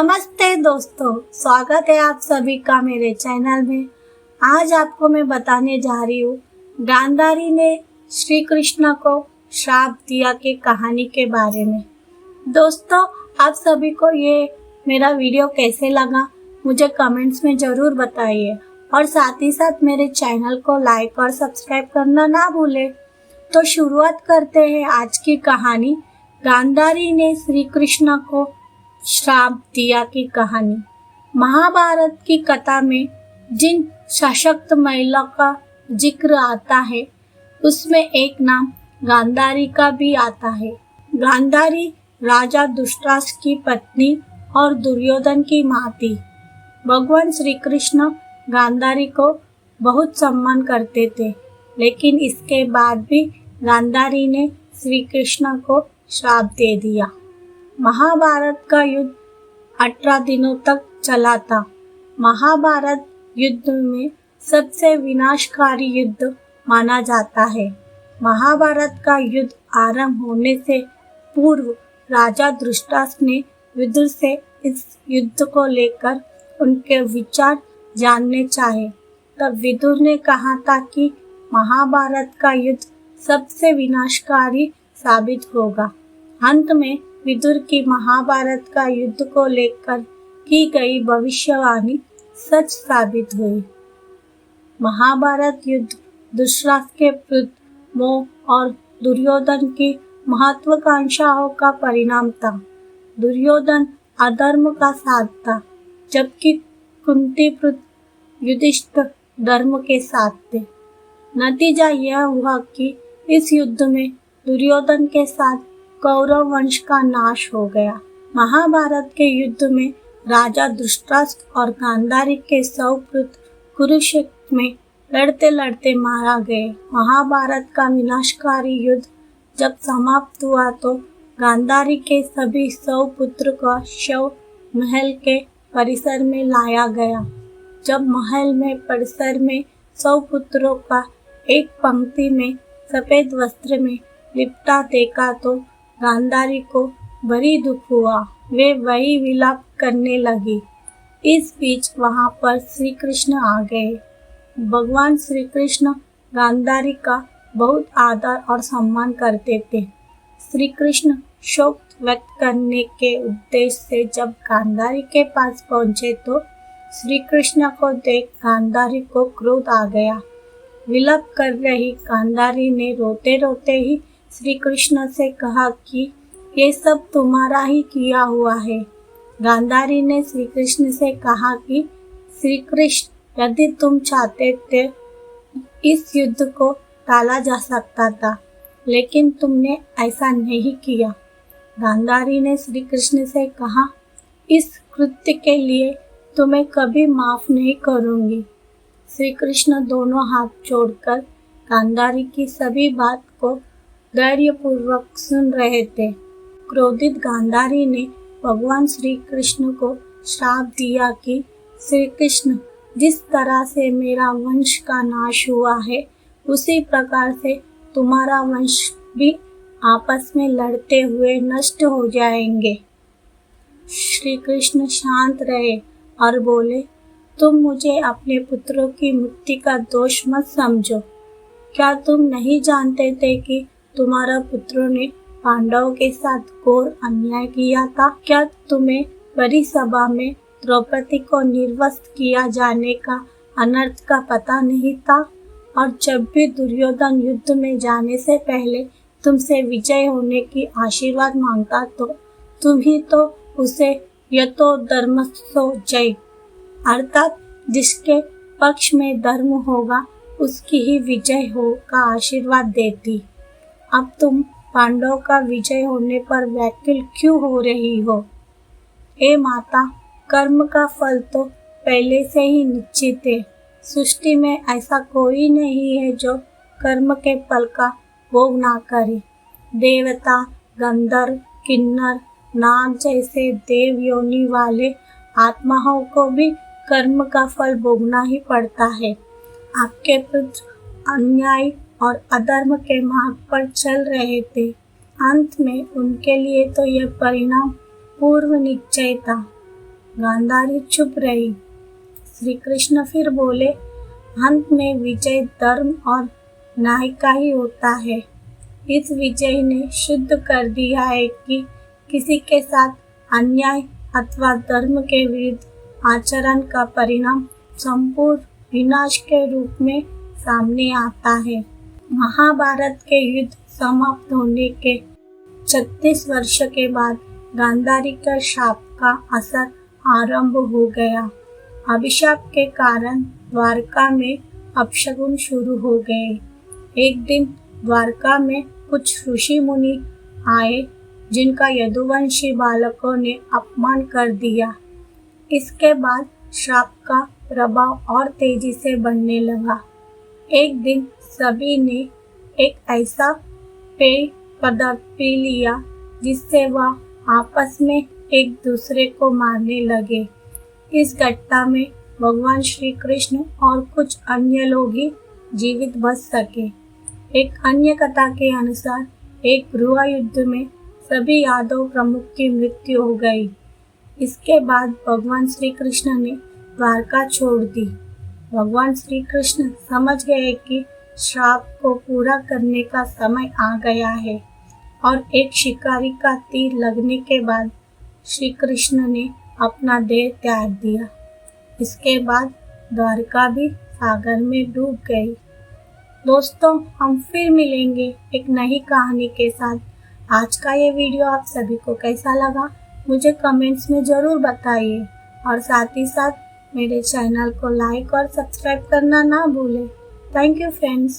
नमस्ते दोस्तों, स्वागत है आप सभी का मेरे चैनल में। आज आपको मैं बताने जा रही हूँ गांधारी ने श्री कृष्ण को श्राप दिया की कहानी के बारे में। दोस्तों, आप सभी को ये मेरा वीडियो कैसे लगा मुझे कमेंट्स में ज़रूर बताइए और साथ ही साथ मेरे चैनल को लाइक और सब्सक्राइब करना ना भूलें। तो शुरुआत करते हैं आज की कहानी, गांधारी ने श्री कृष्ण को श्राप दिया की कहानी। महाभारत की कथा में जिन सशक्त महिला का जिक्र आता है उसमें एक नाम गांधारी का भी आता है। गांधारी राजा धृतराष्ट्र की पत्नी और दुर्योधन की माँ थी। भगवान श्री कृष्ण गांधारी को बहुत सम्मान करते थे, लेकिन इसके बाद भी गांधारी ने श्री कृष्ण को श्राप दे दिया। महाभारत का युद्ध 18 दिनों तक चला था। महाभारत युद्ध में सबसे विनाशकारी युद्ध माना जाता है। महाभारत का युद्ध आरंभ होने से पूर्व राजा धृतराष्ट्र ने विदुर से इस युद्ध को लेकर उनके विचार जानने चाहे। तब विदुर ने कहा था कि महाभारत का युद्ध सबसे विनाशकारी साबित होगा। अंत में विदुर की महाभारत का युद्ध को लेकर की गई भविष्यवाणी सच साबित हुई। महाभारत युद्ध धृतराष्ट्र के विरुद्ध मोह और दुर्योधन की महत्वाकांक्षाओं का परिणाम था। दुर्योधन अधर्म का साथ था, जबकि कुंती पुत्र युधिष्ठिर धर्म के साथ थे। नतीजा यह हुआ कि इस युद्ध में दुर्योधन के साथ कौरव वंश का नाश हो गया। महाभारत के युद्ध में राजा धृतराष्ट्र और गांधारी के 100 पुत्र कुरुक्षेत्र में लड़ते लड़ते मारा गए। महाभारत का विनाशकारी युद्ध जब समाप्त हुआ तो गांधारी के सभी 100 पुत्र का शव महल के परिसर में लाया गया। जब महल में परिसर में 100 पुत्रों का एक पंक्ति में सफेद वस्त्र में लिपटा देखा तो गांधारी को बड़ी दुख हुआ। वे वही विलाप करने लगी। इस बीच वहां पर श्री कृष्ण आ गए। भगवान श्री कृष्ण गांधारी का बहुत आदर और सम्मान करते थे। श्री कृष्ण शोक व्यक्त करने के उद्देश्य से जब गांधारी के पास पहुंचे तो श्री कृष्ण को देख गांधारी को क्रोध आ गया। विलाप कर रही गांधारी ने रोते रोते ही श्री कृष्ण से कहा कि ये सब तुम्हारा ही किया हुआ है। गांधारी ने श्री कृष्ण से कहा कि श्री कृष्ण, यदि तुम चाहते थे इस युद्ध को टाला जा सकता था, लेकिन तुमने ऐसा नहीं किया। गांधारी ने श्री कृष्ण से कहा, इस कृत्य के लिए तुम्हें कभी माफ नहीं करूंगी। श्री कृष्ण दोनों हाथ जोड़कर गांधारी की सभी बात को धैर्यपूर्वक सुन रहे थे। क्रोधित गांधारी ने भगवान श्री कृष्ण को श्राप दिया कि श्री कृष्ण, जिस तरह से मेरा वंश का नाश हुआ है उसी प्रकार से तुम्हारा वंश भी आपस में लड़ते हुए नष्ट हो जाएंगे। श्री कृष्ण शांत रहे और बोले, तुम मुझे अपने पुत्रों की मृत्यु का दोष मत समझो। क्या तुम नहीं जानते थे कि तुम्हारा पुत्रों ने पांडवों के साथ घोर अन्याय किया था? क्या तुम्हें बड़ी सभा में द्रौपदी को निर्वस्त्र किया जाने का अनर्थ का पता नहीं था? और जब भी दुर्योधन युद्ध में जाने से पहले तुमसे विजय होने की आशीर्वाद मांगता तो तुम ही तो उसे यतो धर्मस्थो जय, अर्थात जिसके पक्ष में धर्म होगा उसकी ही विजय हो का आशीर्वाद देती। अब तुम पांडव का विजय होने पर व्याकुल क्यों हो रही हो? ए माता, कर्म का फल तो पहले से ही निश्चित है। सृष्टि में ऐसा कोई नहीं है जो कर्म के फल का भोग ना करे। देवता, गंधर्व, किन्नर, नाग जैसे देव योनि वाले आत्माओं को भी कर्म का फल भोगना ही पड़ता है। आपके पुत्र अन्याय और अधर्म के मार्ग पर चल रहे थे। अंत में उनके लिए तो यह परिणाम पूर्व निश्चय था। गांधारी चुप रही। श्री कृष्ण फिर बोले, अंत में विजय धर्म और न्याय का ही होता है। इस विजय ने सिद्ध कर दिया है कि किसी के साथ अन्याय अथवा धर्म के विरुद्ध आचरण का परिणाम संपूर्ण विनाश के रूप में सामने आता है। महाभारत के युद्ध समाप्त होने के 36 वर्ष के बाद गांधारी का शाप का असर आरंभ हो गया। अभिशाप के कारण द्वारका में अपशगुन शुरू हो गए। एक दिन द्वारका में कुछ ऋषि मुनि आए जिनका यदुवंशी बालकों ने अपमान कर दिया। इसके बाद श्राप का प्रभाव और तेजी से बढ़ने लगा। एक दिन सभी ने एक ऐसा पेय पदार्थ पी लिया जिससे वह आपस में एक दूसरे को मारने लगे। इस घटना में भगवान श्री कृष्ण और कुछ अन्य लोग ही जीवित बच सके। एक अन्य कथा के अनुसार एक गृह युद्ध में सभी यादव प्रमुख की मृत्यु हो गई। इसके बाद भगवान श्री कृष्ण ने द्वारका छोड़ दी। भगवान श्री कृष्ण समझ गए कि श्राप को पूरा करने का समय आ गया है और एक शिकारी का तीर लगने के बाद श्री कृष्ण ने अपना देह त्याग दिया। इसके बाद द्वारका भी सागर में डूब गई। दोस्तों, हम फिर मिलेंगे एक नई कहानी के साथ। आज का ये वीडियो आप सभी को कैसा लगा मुझे कमेंट्स में ज़रूर बताइए और साथ ही साथ मेरे चैनल को लाइक और सब्सक्राइब करना ना भूलें। Thank you friends.